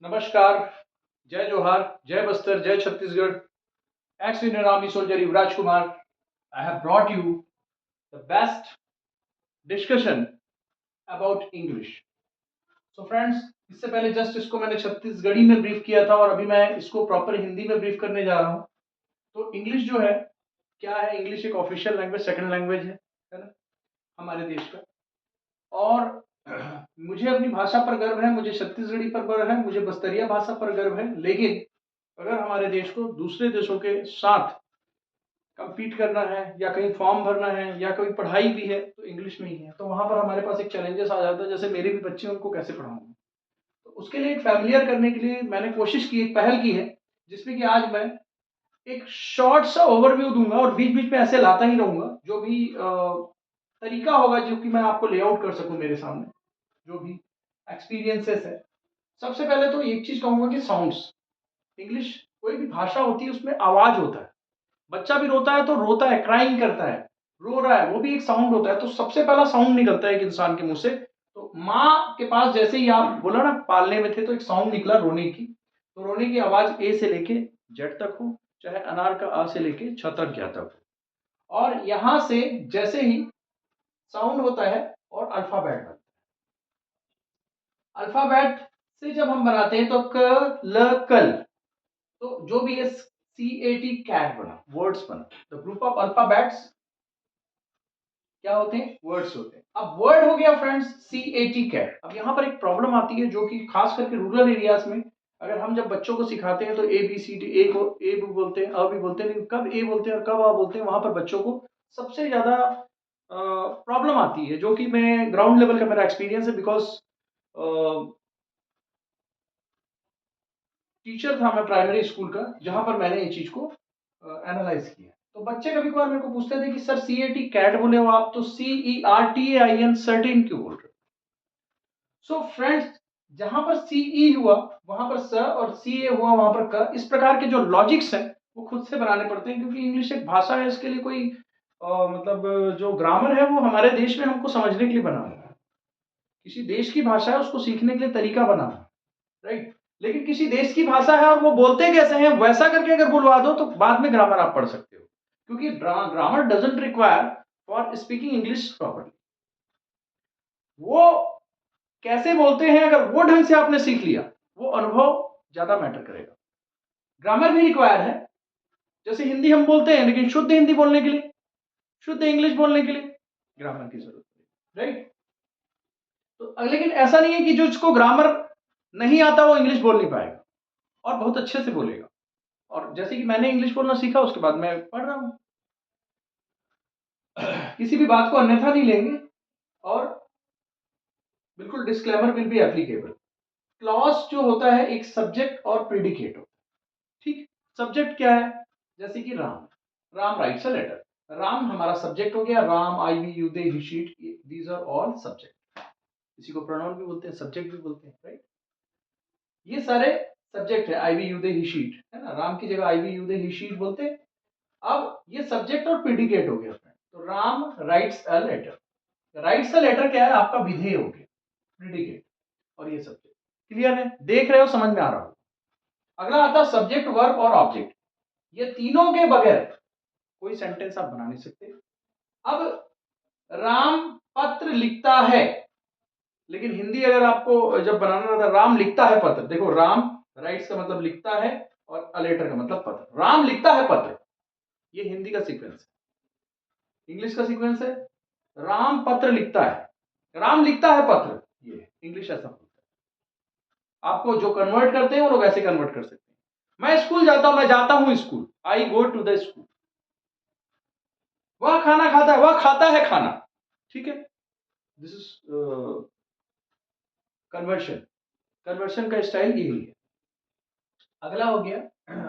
नमस्कार, जय जोहार, जय बस्तर, जय Chhattisgarh, ex Indian Army soldier Yuvraj Kumar. I have brought you the best discussion about English. So friends, इससे पहले जस्ट इसको मैंने छत्तीसगढ़ी में ब्रीफ किया था और अभी मैं इसको प्रॉपर हिंदी में ब्रीफ करने जा रहा हूँ। तो इंग्लिश जो है क्या है, इंग्लिश एक ऑफिशियल लैंग्वेज, सेकंड लैंग्वेज है ना, हमारे देश का। और मुझे अपनी भाषा पर गर्व है, मुझे छत्तीसगढ़ी पर गर्व है, मुझे बस्तरिया भाषा पर गर्व है। लेकिन अगर हमारे देश को दूसरे देशों के साथ compete करना है या कहीं फॉर्म भरना है या कोई पढ़ाई भी है तो इंग्लिश में ही है। तो वहां पर हमारे पास एक चैलेंजेस आ जाता है, जैसे मेरे भी बच्चे, उनको कैसे पढ़ाऊंगा। तो उसके लिए फैमिलियर करने के लिए मैंने कोशिश की, एक पहल की है, जिसमें कि आज मैं एक शॉर्ट सा ओवरव्यू दूंगा और बीच बीच में ऐसे लाता ही रहूंगा जो भी तरीका होगा जो कि मैं आपको लेआउट कर सकूं मेरे सामने, जो भी एक्सपीरियंसेस है। सबसे पहले तो एक चीज कहूंगा कि साउंड्स, इंग्लिश कोई भी भाषा होती है उसमें आवाज होता है। बच्चा भी रोता है तो रोता है, क्राइंग करता है, रो रहा है, वो भी एक साउंड होता है। तो सबसे पहला साउंड निकलता है एक इंसान के मुंह से। तो माँ के पास जैसे ही आप बोला ना पालने में थे तो एक साउंड निकला रोने की। तो रोने की आवाज ए से लेके जेड तक हो, चाहे अनार का आ से लेके छ तक ज्ञा तक हो। और यहां से जैसे ही साउंड होता है और अल्फाबेट बनता है। अल्फाबेट से जब हम बनाते हैं तो क ल कल, तो जो भी है CAT कैट बना, वर्ड्स बना। द ग्रुप ऑफ अल्फाबेट्स क्या होते हैं, वर्ड्स होते हैं। अब वर्ड हो गया फ्रेंड्स CAT कैट। अब यहाँ पर एक प्रॉब्लम आती है जो कि खास करके रूरल एरियाज में, अगर हम जब बच्चों को सिखाते हैं तो ABCD, ए को ए भी बोलते हैं, अ भी बोलते हैं, लेकिन कब ए बोलते हैं और कब आ बोलते हैं वहां पर बच्चों को सबसे ज्यादा प्रॉब्लम आती है, जो कि मैं ग्राउंड लेवल का मेरा एक्सपीरियंस है। बिकॉज टीचर था मैं प्राइमरी स्कूल का, जहां पर मैंने ये चीज को एनालाइज किया। तो बच्चे कभी कभार मेरे को पूछते थे कि सर CAT कैट बोले हो आप, तो CERTAIN सर्टेन क्यों बोल रहे हो। सो फ्रेंड्स, जहां पर CE हुआ वहां पर स और CA हुआ वहां पर क। इस प्रकार के जो लॉजिक्स हैं वो खुद से बनाने पड़ते हैं, क्योंकि इंग्लिश एक भाषा है, इसके लिए कोई मतलब जो ग्रामर है वो हमारे देश में हमको समझने के लिए बना है। किसी देश की भाषा है उसको सीखने के लिए तरीका बना है, राइट। लेकिन किसी देश की भाषा है और वो बोलते कैसे हैं वैसा करके अगर बुलवा दो तो बाद में ग्रामर आप पढ़ सकते हो, क्योंकि grammar doesn't require for speaking English properly. वो कैसे बोलते हैं अगर वो ढंग से आपने सीख लिया, वो अनुभव ज्यादा मैटर करेगा। ग्रामर भी रिक्वायर है, जैसे हिंदी हम बोलते हैं, लेकिन शुद्ध हिंदी बोलने के लिए, शुद्ध इंग्लिश बोलने के लिए ग्रामर की जरूरत है, राइट। तो लेकिन ऐसा नहीं है कि जो जिसको ग्रामर नहीं आता वो इंग्लिश बोल नहीं पाएगा और बहुत अच्छे से बोलेगा। और जैसे कि मैंने इंग्लिश बोलना सीखा उसके बाद मैं पढ़ रहा हूं। किसी भी बात को अन्यथा नहीं लेंगे और बिल्कुल disclaimer will be applicable. Clause जो होता है एक सब्जेक्ट और प्रेडिकेट होता है, ठीक। सब्जेक्ट क्या है, जैसे कि Ram, Ram writes a letter. Ram हमारा सब्जेक्ट हो गया। Ram, I, we, you, they, he, she it, these are all subject. इसी को प्रोनाउन भी बोलते हैं, सब्जेक्ट भी बोलते हैं, राइट। ये सारे सब्जेक्ट है, I, we, you, they, he, she it, है ना। राम की जगह I, we, you, they, he, she it बोलते हैं। अब ये सब्जेक्ट और प्रेडिकेट हो गया फ्रेंड। तो Ram writes a letter, writes a letter क्या है, आपका विधेय हो गया, प्रेडिकेट और ये सब्जेक्ट। क्लियर है, देख रहे हो, समझ में आ रहा हो। अगला आता है सब्जेक्ट, वर्ब और ऑब्जेक्ट। ये तीनों के बगैर कोई सेंटेंस आप बना नहीं सकते। अब राम पत्र लिखता है, लेकिन हिंदी अगर आपको जब बनाना रहता है, राम लिखता है पत्र। देखो, राम राइट्स का मतलब लिखता है और अ लेटर का मतलब पत्र। राम लिखता है पत्र, ये हिंदी का सीक्वेंस है। इंग्लिश का सीक्वेंस है, राम पत्र लिखता है, राम लिखता है पत्र, ये इंग्लिश ऐसा होता है। आपको जो कन्वर्ट करते हैं वो लोग ऐसे कन्वर्ट कर सकते हैं। मैं स्कूल जाता हूं, मैं जाता हूं school, I go to the school. वह खाना खाता है, वह खाता है खाना, ठीक है। This is conversion. कन्वर्शन का स्टाइल यही है। अगला हो गया,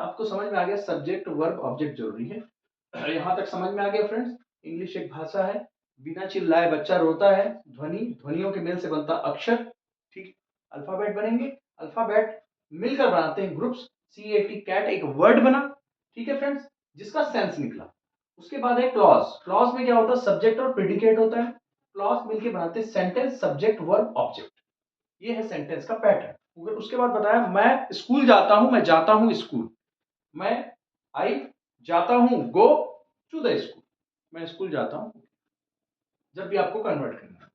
आपको समझ में आ गया सब्जेक्ट, वर्ब, ऑब्जेक्ट जरूरी है। यहां तक समझ में आ गया फ्रेंड्स। इंग्लिश एक भाषा है, बिना चिल्लाए बच्चा रोता है, ध्वनि, ध्वनियों के मेल से बनता अक्षर, ठीक। अल्फाबेट बनेंगे, अल्फाबेट मिलकर बनाते हैं ग्रुप्स। CAT कैट एक वर्ड बना, ठीक है फ्रेंड्स, जिसका सेंस निकला। उसके बाद है क्लॉज। क्लॉज में क्या होता है, सब्जेक्ट और प्रेडिकेट होता है। क्लॉज मिलकर बनाते हैं सेंटेंस, सब्जेक्ट, वर्ब, ऑब्जेक्ट। ये है सेंटेंस का पैटर्न। उसके बाद बताया मैं स्कूल जाता हूं, मैं जाता हूं स्कूल, मैं आई जाता हूं, गो टू द स्कूल, मैं स्कूल जाता हूं, जब भी आपको कन्वर्ट करना है।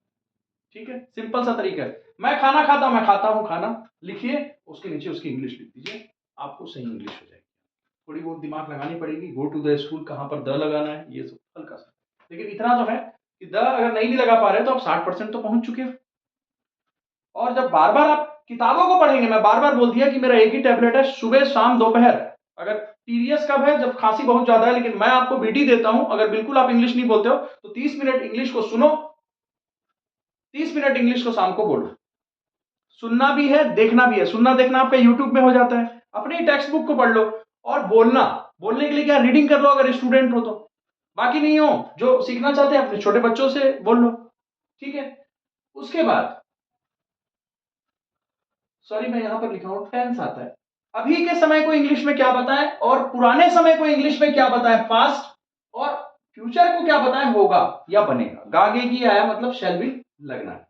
ठीक है, सिंपल सा तरीका है। मैं खाना खाता हूं, मैं खाता हूं खाना, लिखिए, उसके नीचे उसकी इंग्लिश लिख दीजिए, आपको सही इंग्लिश हो जाएगी। थोड़ी बहुत दिमाग लगानी पड़ेगी, गो टू द स्कूल कहां पर द लगाना है, ये सब हल्का सा, लेकिन इतना तो है कि द अगर नहीं भी लगा पा रहे तो आप 60% तो पहुंच चुके हो। और जब बार बार आप किताबों को पढ़ेंगे, मैं बार बार बोल दिया कि मेरा एक ही टैबलेट है, सुबह शाम दोपहर। अगर टीडीएस कब है, जब खांसी बहुत ज्यादा है, लेकिन मैं आपको बीटी देता हूं, अगर बिल्कुल आप इंग्लिश नहीं बोलते हो तो 30 मिनट इंग्लिश को सुनो, 30 मिनट इंग्लिश को शाम को बोलो। सुनना भी है, देखना भी है। सुनना देखना आपका यूट्यूब में हो जाता है, अपनी टेक्स्ट बुक को पढ़ लो। और बोलना, बोलने के लिए क्या, रीडिंग कर लो अगर स्टूडेंट हो तो, बाकी नहीं हो, जो सीखना चाहते हैं अपने छोटे बच्चों से बोल लो। ठीक है, उसके बाद सॉरी मैं यहां पर लिखा हूं टेंस आता है। अभी के समय को इंग्लिश में क्या बताएं और पुराने समय को इंग्लिश में क्या बताएं, पास्ट, और फ्यूचर को क्या बताएं, होगा या बनेगा। गागेगी आया मतलब शैल बी लगना है।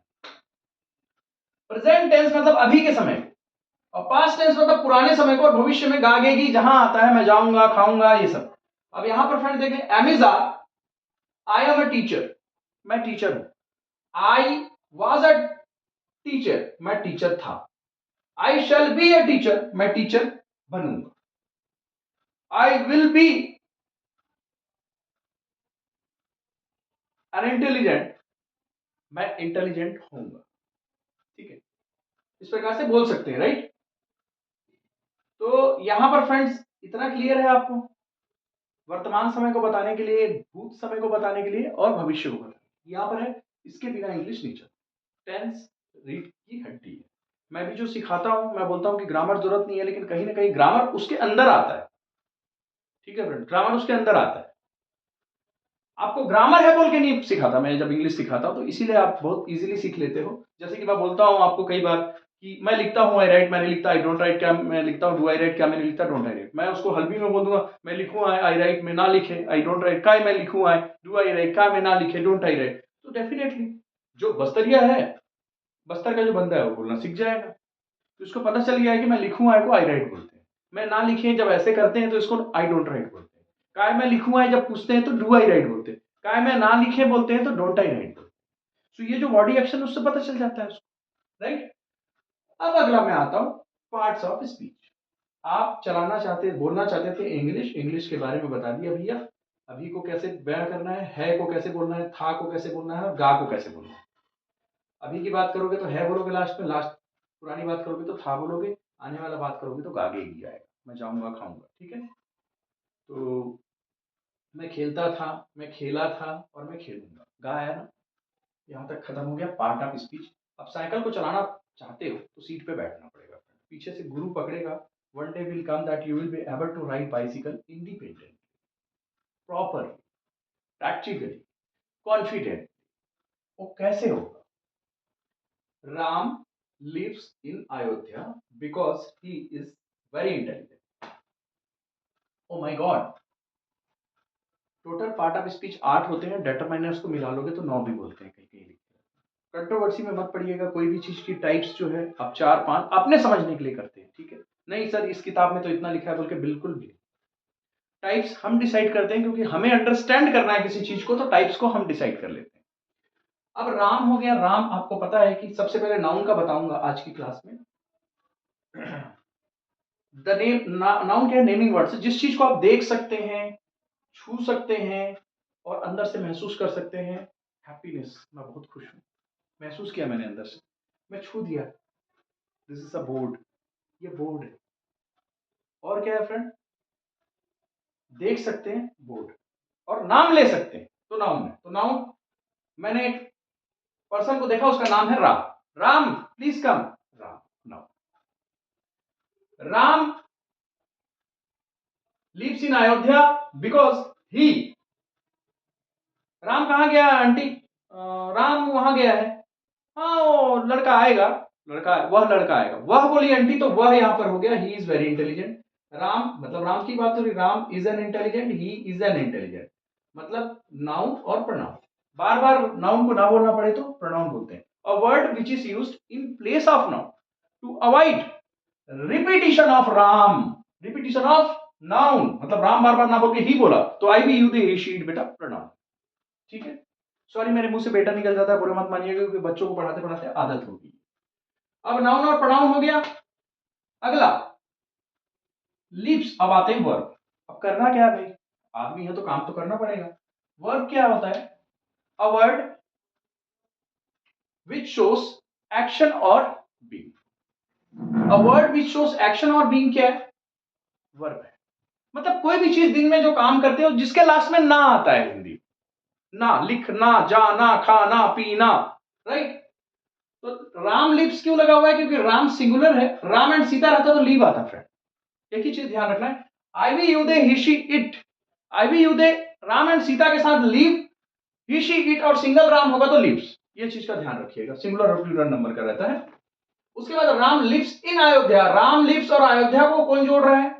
प्रेजेंट टेंस मतलब अभी के समय को, और पास्ट टेंस मतलब पुराने समय को, और भविष्य में गागेगी जहां आता है मैं जाऊंगा, खाऊंगा, ये सब। अब यहां पर फ्रेंड देखें, एमिजा आई एम अ टीचर, मैं टीचर हूं। आई वॉज अ टीचर, मैं टीचर था। आई शैल बी अ टीचर, मैं टीचर बनूंगा। I will be an intelligent, मैं इंटेलिजेंट होऊंगा। ठीक है, इस प्रकार से बोल सकते हैं, राइट। तो यहां पर फ्रेंड्स इतना क्लियर है आपको, वर्तमान समय को बताने के लिए, भूत समय को बताने के लिए, और भविष्य को बताने, यहां पर है। इसके बिना इंग्लिश नहीं चलती। टेंस रीड की हड्डी है। मैं भी जो सिखाता हूं, मैं बोलता हूं कि ग्रामर जरूरत नहीं है, लेकिन कहीं ना कहीं ग्रामर उसके अंदर आता है। ठीक है फ्रेंड, ग्रामर उसके अंदर आता है। आपको ग्रामर है बोल के नहीं सिखाता मैं, जब इंग्लिश सिखाता हूं तो इसीलिए आप बहुत इजीली सीख लेते हो। जैसे कि मैं बोलता हूं आपको कई बार कि मैं लिखता हूं आई राइट, मैंने लिखता आई डोंट राइट, क्या मैं लिखता हूं डू आई राइट, क्या मैंने लिखता डोंट आई राइट। मैं उसको हल्बी में बोल दूंगा, मैं लिखूं आई राइट में ना लिखे आई डोंट राइट, काय मैं लिखूं आई डू आई राइट, काय मैं ना लिखे डोंट आई राइट, तो डेफिनेटली जो बस्तरिया है, बस्तर का जो बंदा है वो बोलना सीख जाएगा। तो उसको पता चल गया है कि मैं लिखूं आई को आई राइट बोलते हैं, मैं ना लिखे जब ऐसे करते हैं तो इसको आई डोंट राइट बोलते हैं। काय मैं लिखूं आई जब पूछते हैं तो डू आई राइट बोलते हैं, काय मैं ना लिखे बोलते हैं तो डोंट आई राइट बोलते हैं। तो ये जो बॉडी एक्शन उससे पता चल जाता है उसको, राइट। अब अगला मैं आता हूं पार्ट्स ऑफ स्पीच। आप चलाना चाहते, बोलना चाहते थे इंग्लिश, इंग्लिश के बारे में बता दिया भैया। अभी को कैसे बयां करना है को कैसे बोलना है, था को कैसे बोलना है, और गा को कैसे बोलना है। अभी की बात करोगे तो है बोलोगे लास्ट में, लास्ट पुरानी बात करोगे तो था बोलोगे, आने वाला बात करोगे तो गागे ही आएगा, मैं जाऊंगा खाऊंगा। ठीक है, तो मैं खेलता था, मैं खेला था, और मैं खेलूंगा, गा आया ना। यहाँ तक खत्म हो गया पार्ट ऑफ स्पीच। अब साइकिल को चलाना चाहते हो तो सीट पे बैठना पड़ेगा, पीछे से गुरु पकड़ेगा। One day will come that you will be able to ride bicycle independent, proper, practically, confident. वो कैसे होगा? Ram lives in Ayodhya because he is very intelligent. Oh my god, total part of speech 8 होते हैं, डेटरमाइनर्स को मिला लोगे तो 9 भी बोलते हैं कहीं कहीं लिखते हैं। कंट्रोवर्सी में मत पड़िएगा, कोई भी चीज की टाइप्स जो है आप 4-5 अपने समझने के लिए करते हैं। ठीक है, नहीं सर इस किताब में तो इतना लिखा है बोल के बिल्कुल भी। टाइप्स हम डिसाइड करते हैं क्योंकि हमें अंडरस्टैंड करना है किसी चीज को, तो टाइप्स को हम डिसाइड कर लेते हैं। अब राम हो गया, राम आपको पता है कि सबसे पहले नाउन का बताऊंगा आज की क्लास में। द नेम, नाउन क्या है? नेमिंग वर्ड, जिस चीज को आप देख सकते हैं, छू सकते हैं, और अंदर से महसूस कर सकते हैं। हैप्पीनेस, मैं बहुत खुश हूं, महसूस किया मैंने अंदर से, मैं छू दिया, दिस इज अ बोर्ड, ये बोर्ड है। और क्या है फ्रेंड? देख सकते हैं बोर्ड, और नाम ले सकते हैं, तो नाउन है। तो नाउन, मैंने एक पर्सन को देखा, उसका नाम है Ram, Ram please come, Ram noun. Ram lives in Ayodhya because he, Ram कहां गया आंटी? राम वहां गया है। हाँ वो लड़का आएगा, लड़का, वह लड़का आएगा, वह बोली आंटी, तो वह यहां पर हो गया ही इज वेरी इंटेलिजेंट। राम मतलब राम की बात हो रही, Ram is an intelligent, he is an intelligent, मतलब नाउन और प्रोनाउन। बार बार नाउन को ना बोलना पड़े तो प्रोनाउन बोलते हैं। a word which is used in place of noun to avoid repetition of Ram, repetition of noun, मतलब राम बार बार ना बोल के ही बोला तो आई भी you they he she it बेटा प्रोनाउन। ठीक है, सॉरी मेरे मुंह से बेटा निकल जाता है, बुरा मत मानिएगा क्योंकि बच्चों को पढ़ाते पढ़ाते आदत होगी। अब नाउन और प्रोनाउन हो गया। अगला लिप्स, अब आते हैं वर्ब। अब करना क्या है भाई, आदमी है तो काम तो करना पड़ेगा। वर्ब क्या होता है, a word which shows action or being. A word which shows action or being क्या है, वर्ब है। मतलब कोई भी चीज दिन में जो काम करते हो जिसके लास्ट में ना आता है, हिंदी ना, लिखना, जाना, खाना, पीना, राइट। तो राम लिप्स क्यों लगा हुआ है, क्योंकि राम सिंगुलर है, राम एंड सीता रहता तो लीव आता फ्रेंड। एक ही चीज ध्यान रखना है, I we you they he she it, I we you they Ram and Sita के साथ लीव, ही शी इट और सिंगल राम होगा तो लीव्स। ये चीज का ध्यान रखिएगा, सिंगुलर और प्लूरल नंबर का रहता है। उसके बाद Ram lives in Ayodhya, Ram lives और अयोध्या को कौन जोड़ रहा है,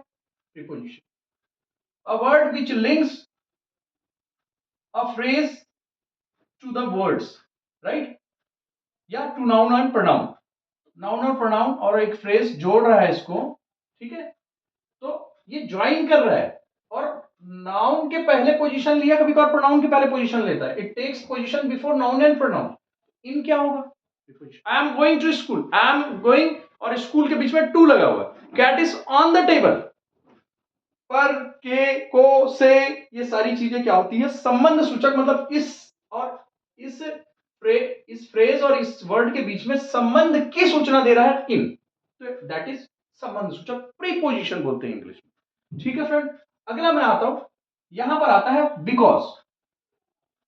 preposition. A word which links a phrase to the words, right, या to noun and pronoun, noun और प्रोनाउन और एक फ्रेज जोड़ रहा है इसको, ठीक है। तो ये ज्वाइन कर रहा है और नाउन के पहले पोजीशन लिया, कभी कभार प्रोनाउन के पहले पोजीशन लेता है, it takes position before noun and pronoun. In क्या होगा, I am going to school, I am going और स्कूल के बीच में टू लगा हुआ है, cat is on the table, पर, के, को, से, ये सारी चीजें क्या होती है, संबंध सूचक, मतलब इस और इस फ्रेज और इस वर्ड के बीच में संबंध की सूचना दे रहा है इन, तो दैट इज संबंध सूचक, प्रीपोजिशन बोलते हैं इंग्लिश में। ठीक है फ्रेंड, अगला मैं आता हूं, यहां पर आता है because.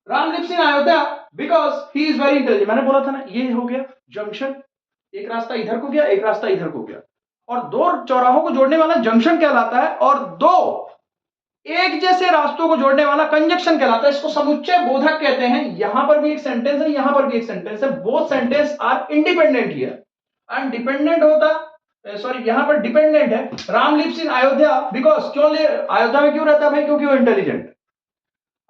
Ram lives in Ayodhya because he is very intelligent, मैंने बोला था ना, ये हो गया जंक्शन, एक रास्ता इधर को गया, एक रास्ता इधर को गया, और दो चौराहों को जोड़ने वाला जंक्शन कहलाता है, और दो एक जैसे रास्तों को जोड़ने वाला कंजक्शन कहलाता है, इसको समुच्चय बोधक कहते हैं। यहां पर भी एक सेंटेंस है, यहां पर भी एक सेंटेंस है, both sentence are independent here and dependent होता, सॉरी यहां पर डिपेंडेंट है। Ram lives in Ayodhya because, क्यों अयोध्या में क्यों रहता है भाई, क्योंकि वो इंटेलिजेंट।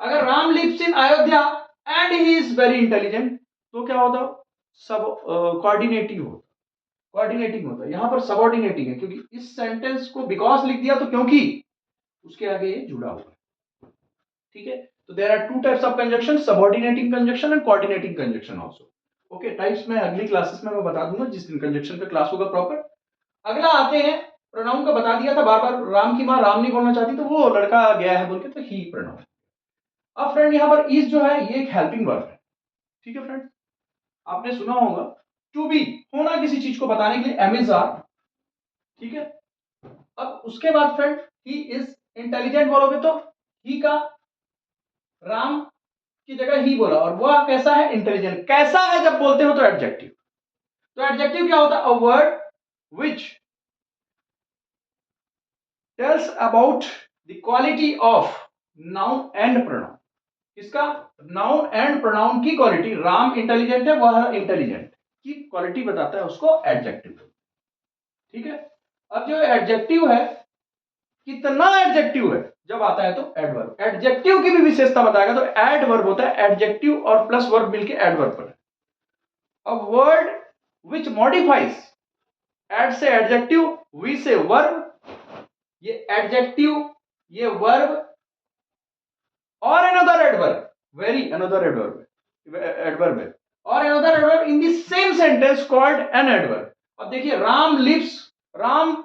अगर Ram lives in Ayodhya and he is very intelligent तो क्या होता, सब कोऑर्डिनेटिंग होता, कोऑर्डिनेटिंग होता है। यहां पर सबऑर्डिनेटिंग है, क्योंकि इस सेंटेंस को बिकॉज लिख दिया तो क्योंकि उसके आगे ये जुड़ा हुआ है। ठीक है, तो there are two types of conjunction, subordinating conjunction and coordinating conjunction also. Okay, types में अगली क्लासेस में मैं बता दूंगा, जिस दिन कंजक्शन का क्लास होगा प्रॉपर। अगला आते हैं, प्रोनाउन का बता दिया था, बार बार राम की मां राम नहीं बोलना चाहती तो वो लड़का गया है बोल के, तो ही प्रोनाउन। अब फ्रेंड यहां पर इज जो है ये एक हेल्पिंग वर्ब है। ठीक है फ्रेंड, आपने सुना होगा टू बी, होना किसी चीज को बताने के लिए एम इज आर। ठीक है, अब उसके बाद फ्रेंड ही इज इंटेलिजेंट बोलोगे तो ही का राम की जगह ही बोला, और वह कैसा है, इंटेलिजेंट। कैसा है जब बोलते हो तो एडजेक्टिव, तो एडजेक्टिव क्या होता है, a word which tells about the quality of noun and pronoun. किसका, नाउन एंड प्रोनाउन की क्वालिटी, राम इंटेलिजेंट है, वह इंटेलिजेंट की क्वालिटी बताता है, उसको एडजेक्टिव। ठीक है, अब जो एडजेक्टिव है, कितना एडजेक्टिव है जब आता है तो एडवर्ब, एडजेक्टिव की भी विशेषता बताएगा तो एडवर्ब होता है, एडजेक्टिव और प्लस वर्ब मिलके एडवर्ब पर। अब वर्ड विच मॉडिफाइज, एड से एडजेक्टिव, वी से वर्ब, ये एडजेक्टिव, ये वर्ब और another adverb, very another adverb है, और another adverb in the same sentence called an adverb. अब देखिए, राम लिव्स, राम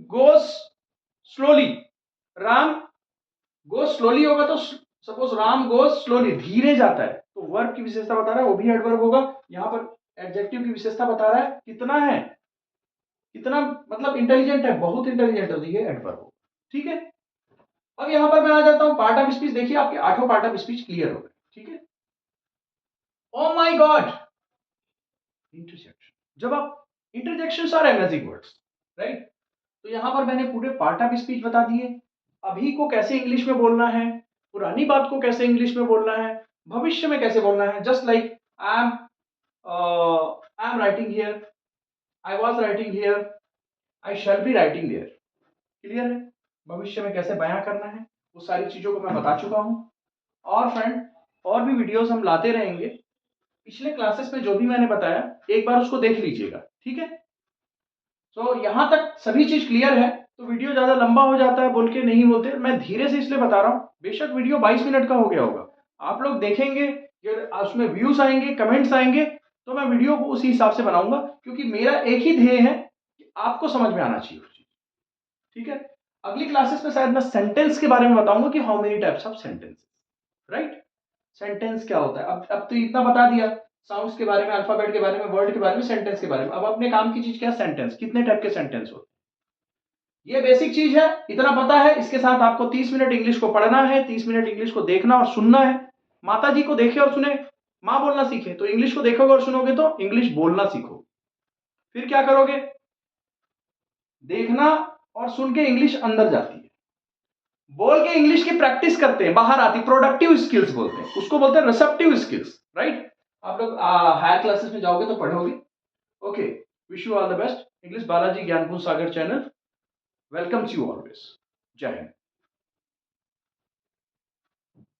गोस स्लोली, राम गो स्लोली होगा तो सपोज राम गो स्लोली, धीरे जाता है, तो वर्ब की विशेषता बता रहा है, वो भी एडवर्ब होगा। यहां पर एडजेक्टिव की विशेषता बता रहा है, कितना है, कितना मतलब इंटेलिजेंट है, बहुत इंटेलिजेंट है, ये एडवर्ब होगा। ठीक है, अब यहां पर मैं आ जाता हूं पार्ट ऑफ स्पीच। देखिए आपके 8 पार्ट ऑफ स्पीच क्लियर हो गए। ठीक है, ओ माय गॉड, इंटरजेक्शन, जब आप interjections are amazing words, right. तो यहां पर मैंने पूरे पार्ट ऑफ स्पीच बता दिए, अभी को कैसे इंग्लिश में बोलना है, पुरानी बात को कैसे इंग्लिश में बोलना है, भविष्य में कैसे बोलना है, just like I am writing here, I was writing here, I shall be writing there. Clear है, भविष्य में कैसे बयां करना है, वो सारी चीजों को मैं बता चुका हूं। और फ्रेंड और भी वीडियोस हम लाते रहेंगे, पिछले क्लासेस में जो भी मैंने बताया एक बार उसको देख लीजिएगा, ठीक है। तो यहां तक सभी चीज क्लियर है। तो वीडियो ज्यादा लंबा हो जाता है बोल के नहीं बोलते, मैं धीरे से इसलिए बता रहा हूं। बेशक वीडियो 22 मिनट का हो गया होगा, आप लोग देखेंगे, उसमें व्यूज आएंगे, कमेंट्स आएंगे, तो मैं वीडियो को उसी हिसाब से बनाऊंगा, क्योंकि मेरा एक ही ध्येय है कि आपको समझ में आना चाहिए, ठीक है। अगली क्लासेस में शायद मैं सेंटेंस के बारे में बताऊंगा कि how many types of sentences, right. Sentence क्या होता है, अब तो इतना बता दिया, साउंड्स के बारे में, अल्फाबेट के बारे में, वर्ड के बारे में, सेंटेंस के बारे में। अब अपने काम की चीज क्या, सेंटेंस, कितने टाइप के सेंटेंस होते हैं, ये बेसिक चीज है, इतना पता है। इसके साथ आपको 30 मिनट इंग्लिश को पढ़ना है, 30 मिनट इंग्लिश को देखना और सुनना है। माता जी को देखे और सुने, माँ बोलना सीखे, तो इंग्लिश को देखोगे और सुनोगे तो इंग्लिश बोलना सीखो। फिर क्या करोगे, देखना और सुन के इंग्लिश अंदर जाती है, बोल के इंग्लिश की प्रैक्टिस करते हैं, बाहर आती, प्रोडक्टिव स्किल्स बोलते हैं उसको, बोलते हैं रिसेप्टिव स्किल्स, राइट। आप लोग हायर क्लासेस में जाओगे तो पढ़ोगे। Okay, wish you all the best. English Balaji Gyankunj Sagar channel welcomes you always. जय हिंद।